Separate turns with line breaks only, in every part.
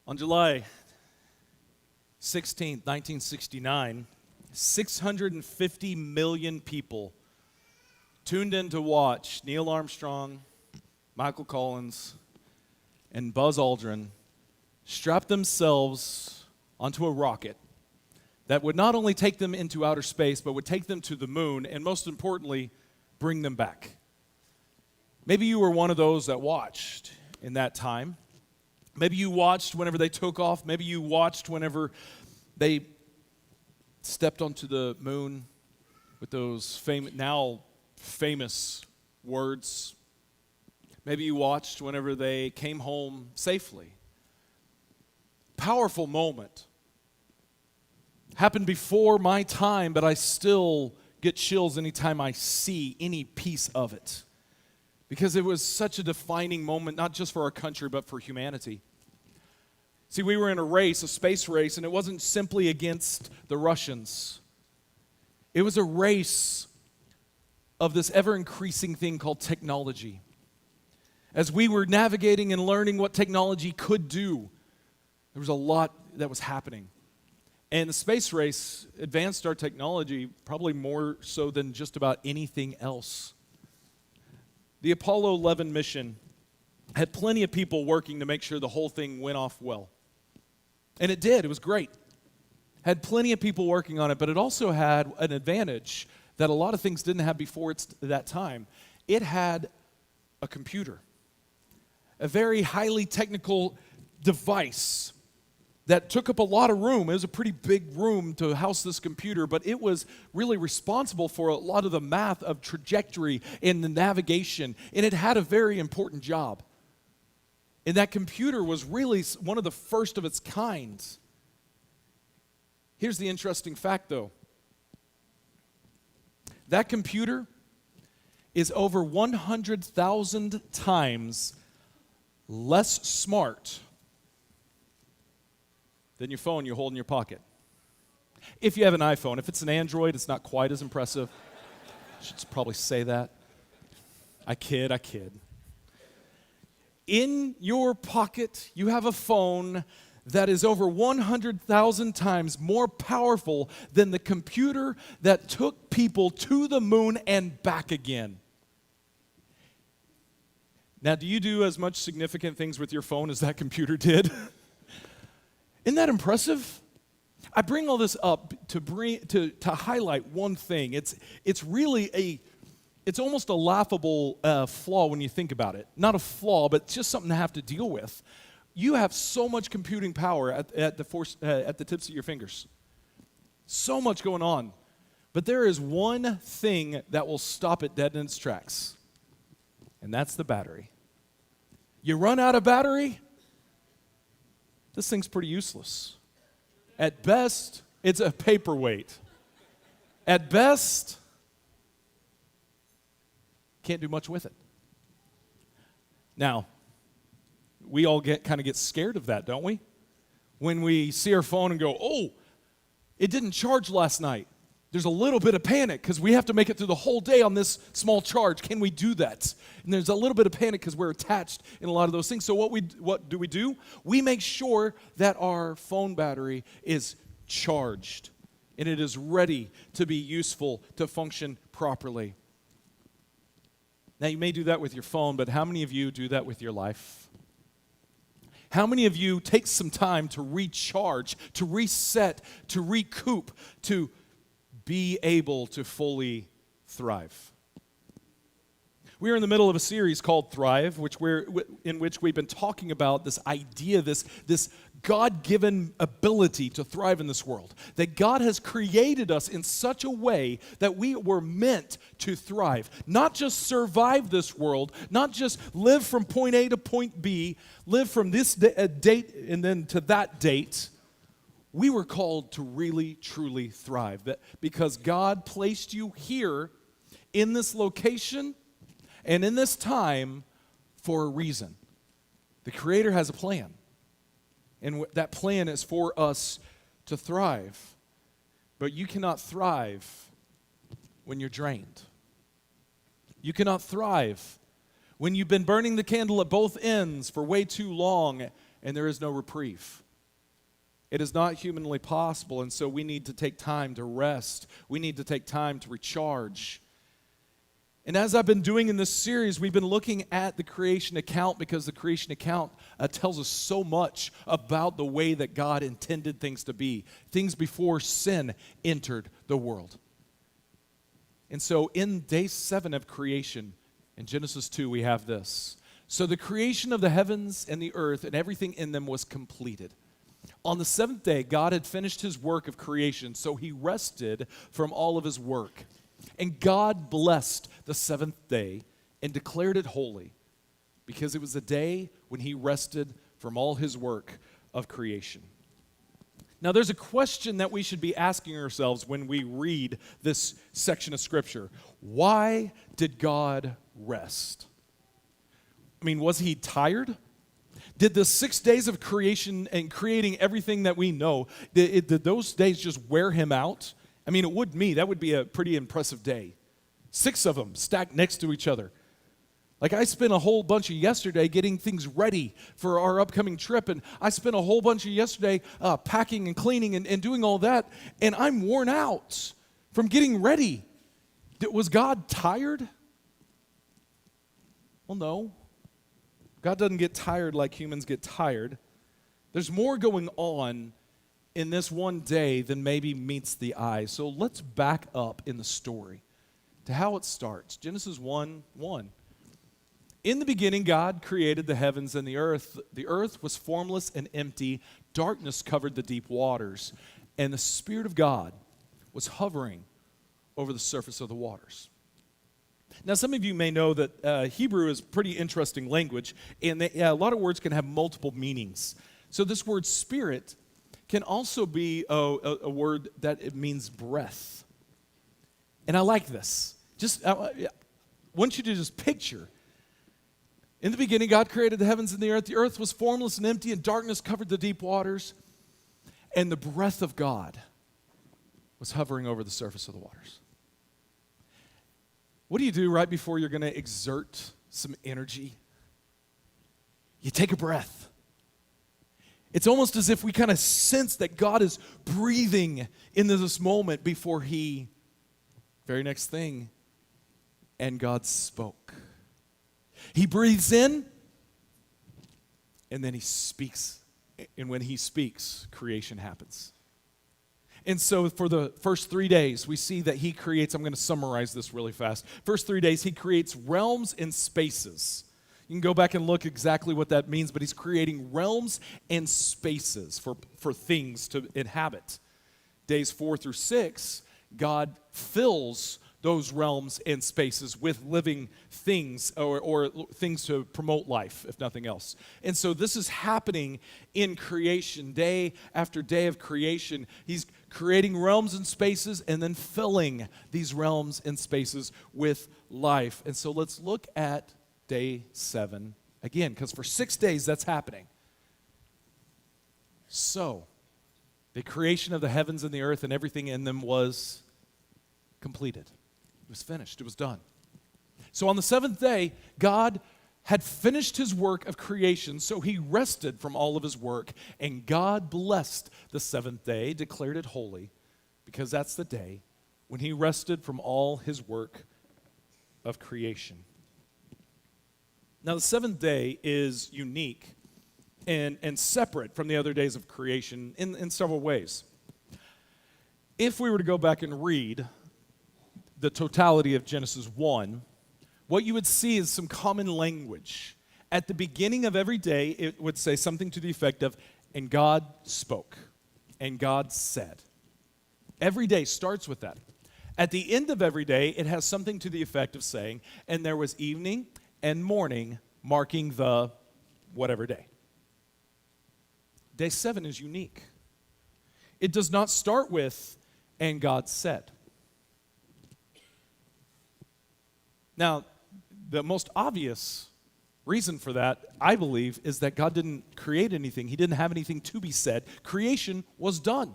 On July 16th, 1969, 650 million people tuned in to watch Neil Armstrong, Michael Collins, and Buzz Aldrin strap themselves onto a rocket that would not only take them into outer space, but would take them to the moon, and most importantly, bring them back. Maybe you were one of those that watched in that time. Maybe you watched whenever they took off. Maybe you watched whenever they stepped onto the moon with those now famous words. Maybe you watched whenever they came home safely. Powerful moment. Happened before my time, but I still get chills anytime I see any piece of it. Because it was such a defining moment, not just for our country, but for humanity. See, we were in a race, a space race, and it wasn't simply against the Russians. It was a race of this ever-increasing thing called technology. As we were navigating and learning what technology could do, there was a lot that was happening. And the space race advanced our technology probably more so than just about anything else. The Apollo 11 mission had plenty of people working to make sure the whole thing went off well. And it did. It was great. Had plenty of people working on it, but it also had an advantage that a lot of things didn't have before that time. It had a computer, a very highly technical device that took up a lot of room. It was a pretty big room to house this computer, but it was really responsible for a lot of the math of trajectory and the navigation, and it had a very important job. And that computer was really one of the first of its kind. Here's the interesting fact, though. That computer is over 100,000 times less smart than your phone you hold in your pocket. If you have an iPhone. If it's an Android, it's not quite as impressive. I should probably say that. I kid. In your pocket, you have a phone that is over 100,000 times more powerful than the computer that took people to the moon and back again. Now, do you do as much significant things with your phone as that computer did? Isn't that impressive? I bring all this up to highlight one thing. It's really it's almost a laughable flaw when you think about it. Not a flaw, but just something to have to deal with. You have so much computing power at the tips of your fingers. So much going on. But there is one thing that will stop it dead in its tracks, and that's the battery. You run out of battery, this thing's pretty useless. At best, it's a paperweight. At best, can't do much with it. Now, we all kind of get scared of that, don't we? When we see our phone and go, oh, it didn't charge last night. There's a little bit of panic because we have to make it through the whole day on this small charge. Can we do that? And there's a little bit of panic because we're attached in a lot of those things. So what do? We make sure that our phone battery is charged and it is ready to be useful, to function properly. Now, you may do that with your phone, but how many of you do that with your life? How many of you take some time to recharge, to reset, to recoup, to be able to fully thrive? We are in the middle of a series called Thrive, in which we've been talking about this idea, this God-given ability to thrive in this world. That God has created us in such a way that we were meant to thrive. Not just survive this world, not just live from point A to point B, live from this date and then to that date. We were called to really, truly thrive. Because God placed you here in this location and in this time for a reason. The Creator has a plan. And that plan is for us to thrive. But you cannot thrive when you're drained. You cannot thrive when you've been burning the candle at both ends for way too long and there is no reprieve. It is not humanly possible, and so we need to take time to rest. We need to take time to recharge. And as I've been doing in this series, we've been looking at the creation account because the creation account tells us so much about the way that God intended things to be, things before sin entered the world. And so in day 7 of creation, in Genesis 2, we have this. So the creation of the heavens and the earth and everything in them was completed. On the 7th day, God had finished his work of creation, so he rested from all of his work. And God blessed the 7th day and declared it holy, because it was a day when he rested from all his work of creation. Now, there's a question that we should be asking ourselves when we read this section of Scripture. Why did God rest? I mean, was he tired? Did the 6 days of creation and creating everything that we know, did those days just wear him out? I mean, it would me. That would be a pretty impressive day. 6 of them stacked next to each other. Like, I spent a whole bunch of yesterday getting things ready for our upcoming trip, and I spent a whole bunch of yesterday packing and cleaning and doing all that, and I'm worn out from getting ready. Was God tired? Well, no. God doesn't get tired like humans get tired. There's more going on in this one day than maybe meets the eye. So let's back up in the story to how it starts. Genesis 1:1. In the beginning, God created the heavens and the earth. The earth was formless and empty. Darkness covered the deep waters. And the Spirit of God was hovering over the surface of the waters. Now, some of you may know that Hebrew is pretty interesting language, and a lot of words can have multiple meanings. So this word spirit can also be a word that it means breath. And I like this. I want you to just picture. In the beginning, God created the heavens and the earth. The earth was formless and empty, and darkness covered the deep waters. And the breath of God was hovering over the surface of the waters. What do you do right before you're going to exert some energy? You take a breath. It's almost as if we kind of sense that God is breathing into this moment before he, very next thing, and God spoke. He breathes in, and then he speaks. And when he speaks, creation happens. And so for the first 3 days, we see that he creates, I'm going to summarize this really fast. First 3 days, he creates realms and spaces. You can go back and look exactly what that means, but he's creating realms and spaces for things to inhabit. Days 4 through 6, God fills those realms and spaces with living things or things to promote life, if nothing else. And so this is happening in creation, day after day of creation. He's creating realms and spaces and then filling these realms and spaces with life. And so let's look at day 7 again, because for 6 days that's happening. So, the creation of the heavens and the earth and everything in them was completed. It was finished. It was done. So on the 7th day, God had finished his work of creation, so he rested from all of his work, and God blessed the 7th day, declared it holy, because that's the day when he rested from all his work of creation. Now, the 7th day is unique and separate from the other days of creation in several ways. If we were to go back and read the totality of Genesis 1, what you would see is some common language. At the beginning of every day, it would say something to the effect of, and God spoke, and God said. Every day starts with that. At the end of every day, it has something to the effect of saying, and there was evening and morning marking the whatever day. Day 7 is unique. It does not start with, and God said. Now, the most obvious reason for that, I believe, is that God didn't create anything. He didn't have anything to be said. Creation was done.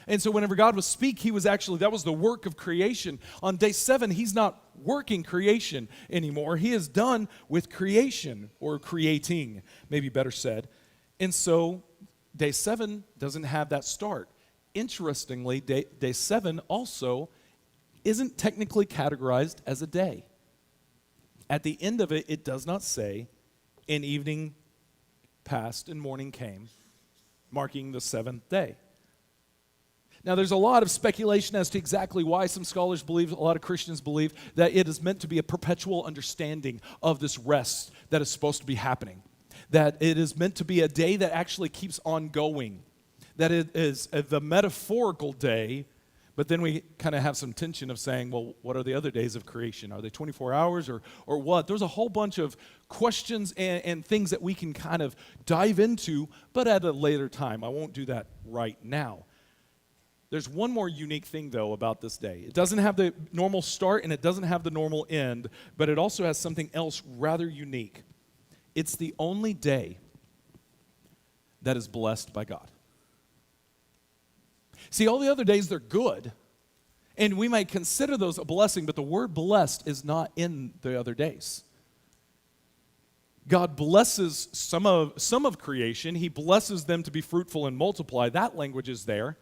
And so whenever God would speak, that was the work of creation. On day 7, he's not working creation anymore. He is done with creation, or creating, maybe better said. And so day 7 doesn't have that start. Interestingly, day 7 also isn't technically categorized as a day. At the end of it, it does not say, "And evening passed and morning came," marking the 7th day. Now, there's a lot of speculation as to exactly why some scholars believe, a lot of Christians believe, that it is meant to be a perpetual understanding of this rest that is supposed to be happening. That it is meant to be a day that actually keeps on going. That it is the metaphorical day, but then we kind of have some tension of saying, well, what are the other days of creation? Are they 24 hours or what? There's a whole bunch of questions and things that we can kind of dive into, but at a later time. I won't do that right now. There's one more unique thing, though, about this day. It doesn't have the normal start and it doesn't have the normal end, but it also has something else rather unique. It's the only day that is blessed by God. See, all the other days, they're good, and we might consider those a blessing, but the word blessed is not in the other days. God blesses some of creation. He blesses them to be fruitful and multiply. That language is there.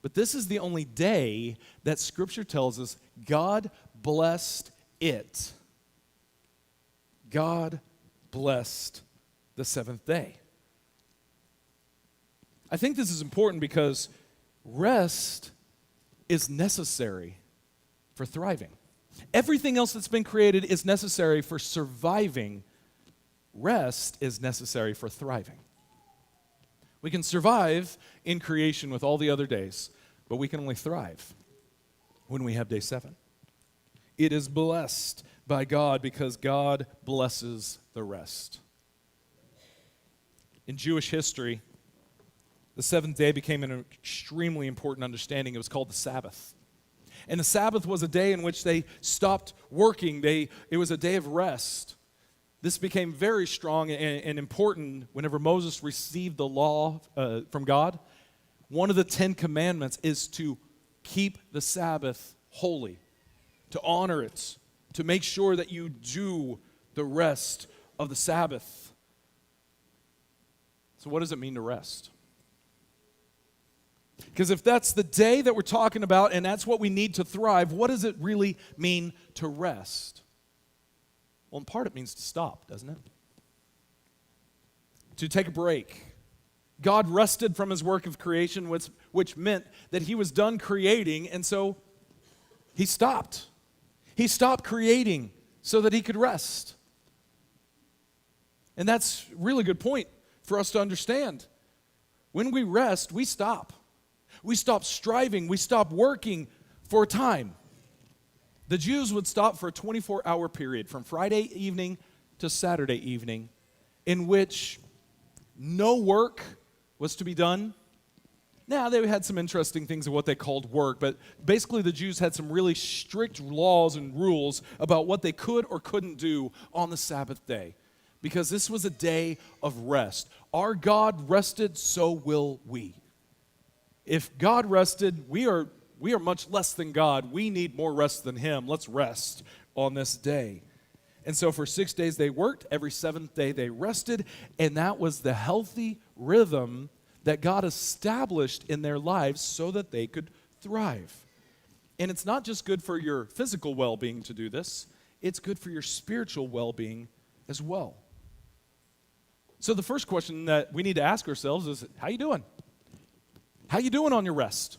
But this is the only day that Scripture tells us God blessed it. God blessed the 7th day. I think this is important because rest is necessary for thriving. Everything else that's been created is necessary for surviving. Rest is necessary for thriving. We can survive in creation with all the other days, but we can only thrive when we have day 7. It is blessed by God because God blesses the rest. In Jewish history, the 7th day became an extremely important understanding. It was called the Sabbath. And the Sabbath was a day in which they stopped working. It was a day of rest. This became very strong and important whenever Moses received the law from God. One of the 10 commandments is to keep the Sabbath holy, to honor it, to make sure that you do the rest of the Sabbath. So what does it mean to rest? Because if that's the day that we're talking about and that's what we need to thrive, what does it really mean to rest? Well, in part, it means to stop, doesn't it? To take a break. God rested from his work of creation, which meant that he was done creating, and so he stopped. He stopped creating so that he could rest. And that's a really good point for us to understand. When we rest, we stop. We stop striving. We stop working for a time. The Jews would stop for a 24-hour period from Friday evening to Saturday evening in which no work was to be done. Now, they had some interesting things of what they called work, but basically the Jews had some really strict laws and rules about what they could or couldn't do on the Sabbath day because this was a day of rest. Our God rested, so will we. If God rested, we are much less than God. We need more rest than him. Let's rest on this day. And so for 6 days they worked. Every 7th day they rested. And that was the healthy rhythm that God established in their lives so that they could thrive. And it's not just good for your physical well-being to do this. It's good for your spiritual well-being as well. So the first question that we need to ask ourselves is, how you doing? How you doing on your rest?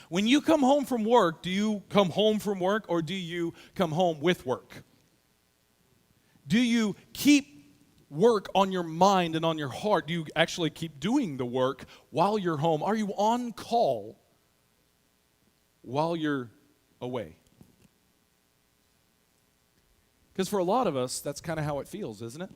When you come home from work, do you come home from work or do you come home with work? Do you keep work on your mind and on your heart? Do you actually keep doing the work while you're home? Are you on call while you're away? Because for a lot of us, that's kind of how it feels, isn't it?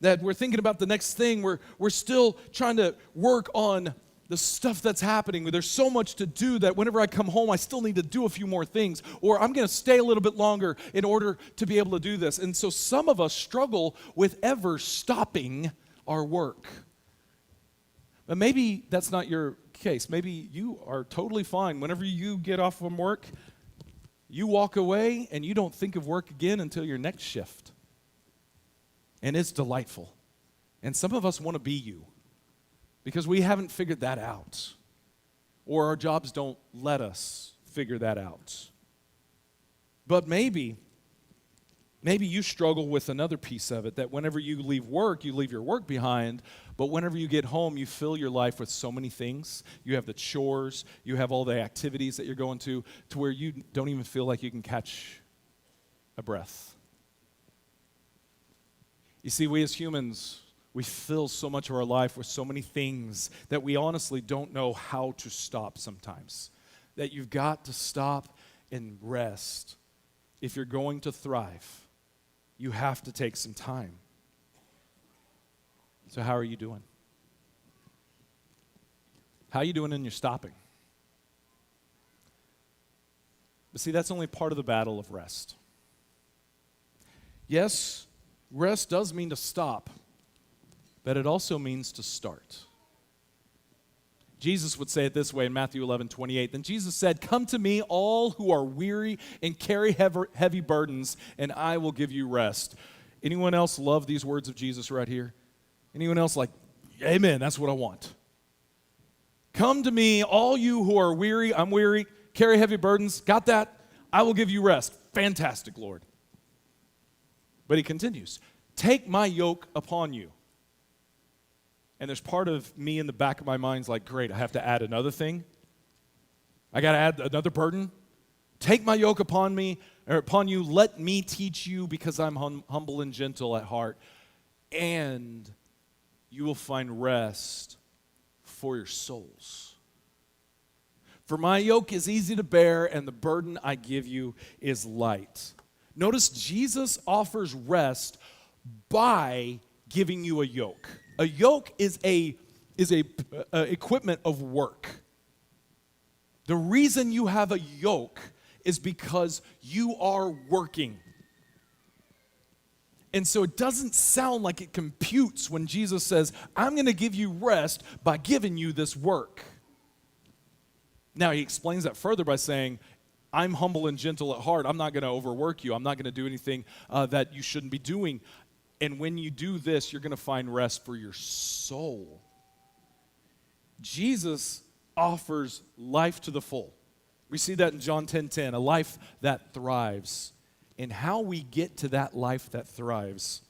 That we're thinking about the next thing. We're still trying to work on the stuff that's happening. There's so much to do that whenever I come home, I still need to do a few more things. Or I'm going to stay a little bit longer in order to be able to do this. And so some of us struggle with ever stopping our work. But maybe that's not your case. Maybe you are totally fine. Whenever you get off from work, you walk away and you don't think of work again until your next shift. And it's delightful. And some of us want to be you because we haven't figured that out, or our jobs don't let us figure that out. But maybe you struggle with another piece of it, that whenever you leave work, you leave your work behind, but whenever you get home, you fill your life with so many things. You have the chores, you have all the activities that you're going to where you don't even feel like you can catch a breath. You see, we as humans, we fill so much of our life with so many things that we honestly don't know how to stop sometimes. That you've got to stop and rest. If you're going to thrive, you have to take some time. So how are you doing? How are you doing in your stopping? But see, that's only part of the battle of rest. Yes, rest does mean to stop, but it also means to start. Jesus would say it this way in Matthew 11:28. Then Jesus said, "Come to me, all who are weary and carry heavy burdens, and I will give you rest." Anyone else love these words of Jesus right here? Anyone else like, amen, that's what I want. Come to me, all you who are weary, I'm weary, carry heavy burdens. Got that? I will give you rest. Fantastic, Lord. But he continues, take my yoke upon you. And there's part of me in the back of my mind's like, great, I have to add another thing. I got to add another burden. Take my yoke upon me, or upon you. Let me teach you, because I'm humble and gentle at heart. And you will find rest for your souls. For my yoke is easy to bear, and the burden I give you is light. Notice Jesus offers rest by giving you a yoke. A yoke is a equipment of work. The reason you have a yoke is because you are working. And so it doesn't sound like it computes when Jesus says, I'm going to give you rest by giving you this work. Now, he explains that further by saying, I'm humble and gentle at heart. I'm not going to overwork you. I'm not going to do anything that you shouldn't be doing. And when you do this, you're going to find rest for your soul. Jesus offers life to the full. We see that in John 10:10, a life that thrives. And how we get to that life that thrives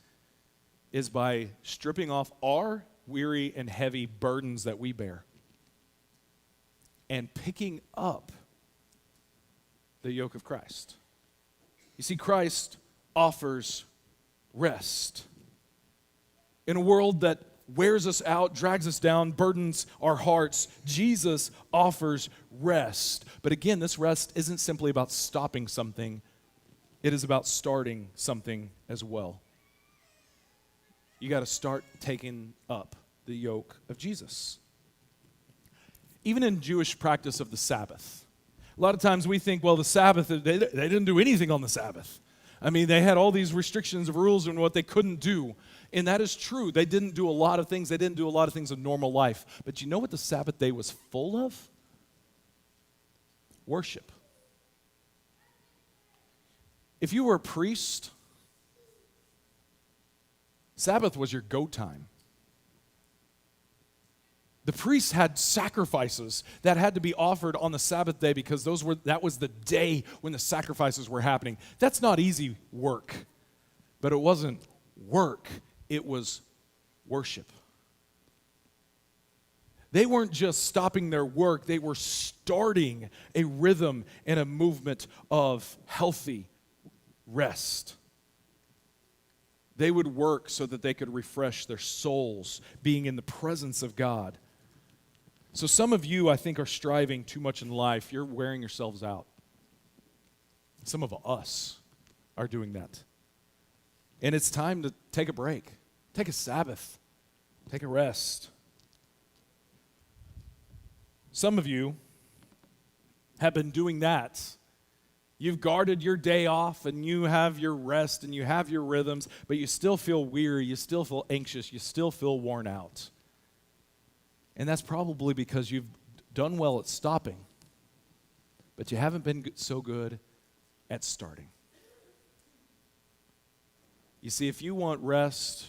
is by stripping off our weary and heavy burdens that we bear and picking up the yoke of Christ. You see, Christ offers rest. In a world that wears us out, drags us down, burdens our hearts, Jesus offers rest. But again, this rest isn't simply about stopping something. It is about starting something as well. You got to start taking up the yoke of Jesus. Even in Jewish practice of the Sabbath, a lot of times we think, well, the Sabbath, they didn't do anything on the Sabbath. I mean, they had all these restrictions of rules and what they couldn't do. And that is true. They didn't do a lot of things. They didn't do a lot of things in normal life. But you know what the Sabbath day was full of? Worship. If you were a priest, Sabbath was your go time. The priests had sacrifices that had to be offered on the Sabbath day because that was the day when the sacrifices were happening. That's not easy work, but it wasn't work, it was worship. They weren't just stopping their work, they were starting a rhythm and a movement of healthy rest. They would work so that they could refresh their souls, being in the presence of God. So some of you, I think, are striving too much in life. You're wearing yourselves out. Some of us are doing that. And it's time to take a break. Take a Sabbath. Take a rest. Some of you have been doing that. You've guarded your day off and you have your rest and you have your rhythms, but you still feel weary, you still feel anxious, you still feel worn out. And that's probably because you've done well at stopping, but you haven't been so good at starting. You see, if you want rest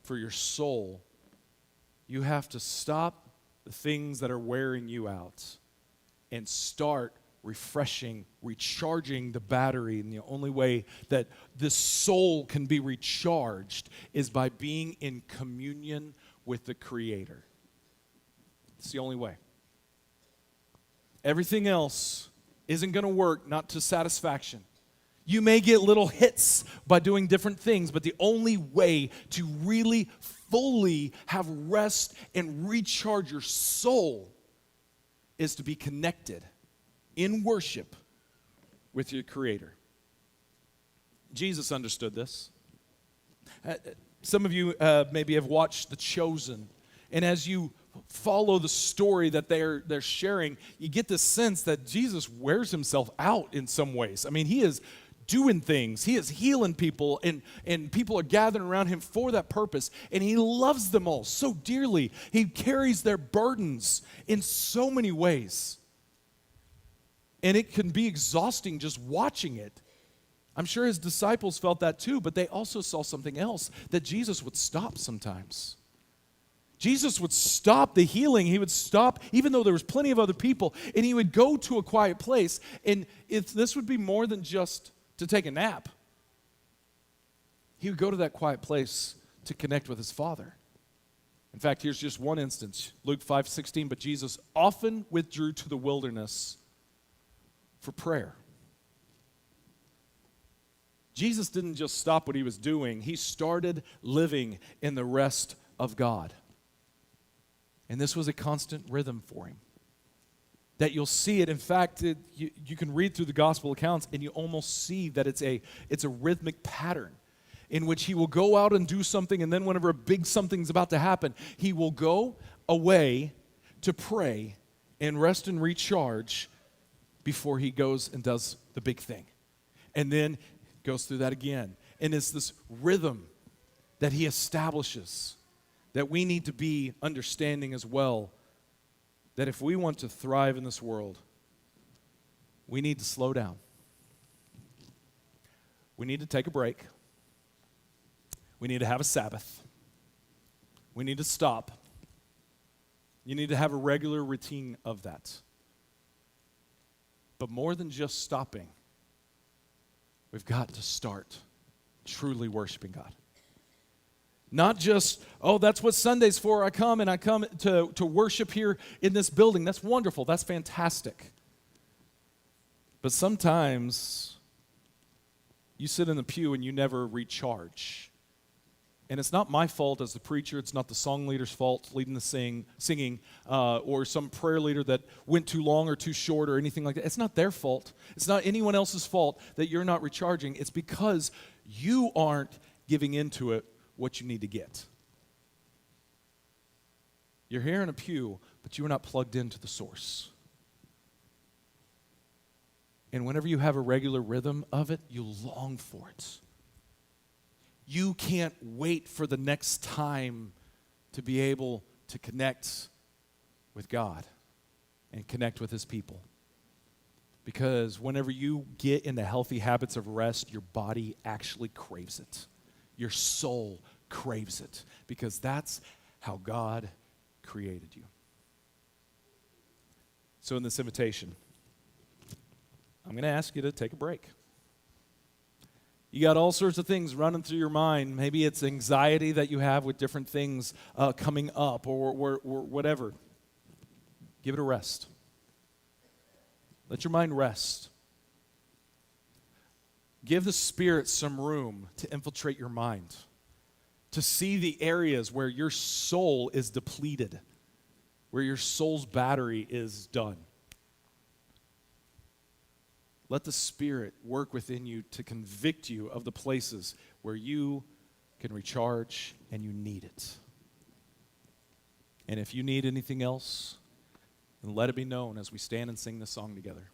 for your soul, you have to stop the things that are wearing you out and start refreshing, recharging the battery. And the only way that this soul can be recharged is by being in communion with the Creator. It's the only way. Everything else isn't going to work, not to satisfaction. You may get little hits by doing different things, but the only way to really fully have rest and recharge your soul is to be connected in worship with your Creator. Jesus understood this. Some of you maybe have watched The Chosen, and as you follow the story that they're sharing, you get this sense that Jesus wears himself out in some ways. I mean, he is doing things. He is healing people, and people are gathering around him for that purpose, and he loves them all so dearly. He carries their burdens in so many ways. And it can be exhausting just watching it. I'm sure his disciples felt that too, but they also saw something else, that Jesus would stop sometimes. Jesus would stop the healing. He would stop, even though there was plenty of other people, and he would go to a quiet place. And if this would be more than just to take a nap, he would go to that quiet place to connect with his Father. In fact, here's just one instance. Luke 5:16, but Jesus often withdrew to the wilderness for prayer. Jesus didn't just stop what he was doing. He started living in the rest of God. And this was a constant rhythm for him. That you'll see it. In fact, you can read through the gospel accounts and you almost see that it's a rhythmic pattern in which he will go out and do something, and then whenever a big something's about to happen, he will go away to pray and rest and recharge before he goes and does the big thing. And then goes through that again. And it's this rhythm that he establishes that we need to be understanding as well, that if we want to thrive in this world, we need to slow down. We need to take a break. We need to have a Sabbath. We need to stop. You need to have a regular routine of that. But more than just stopping, we've got to start truly worshiping God. Not just, oh, that's what Sunday's for. I come to worship here in this building. That's wonderful. That's fantastic. But sometimes you sit in the pew and you never recharge. And it's not my fault as the preacher. It's not the song leader's fault leading the singing, or some prayer leader that went too long or too short or anything like that. It's not their fault. It's not anyone else's fault that you're not recharging. It's because you aren't giving into it what you need to get. You're here in a pew, but you are not plugged into the source. And whenever you have a regular rhythm of it, you long for it. You can't wait for the next time to be able to connect with God and connect with his people. Because whenever you get into healthy habits of rest, your body actually craves it. Your soul craves it. Because that's how God created you. So in this invitation, I'm going to ask you to take a break. You got all sorts of things running through your mind. Maybe it's anxiety that you have with different things coming up or whatever. Give it a rest. Let your mind rest. Give the Spirit some room to infiltrate your mind, to see the areas where your soul is depleted, where your soul's battery is done. Let the Spirit work within you to convict you of the places where you can recharge and you need it. And if you need anything else, then let it be known as we stand and sing this song together.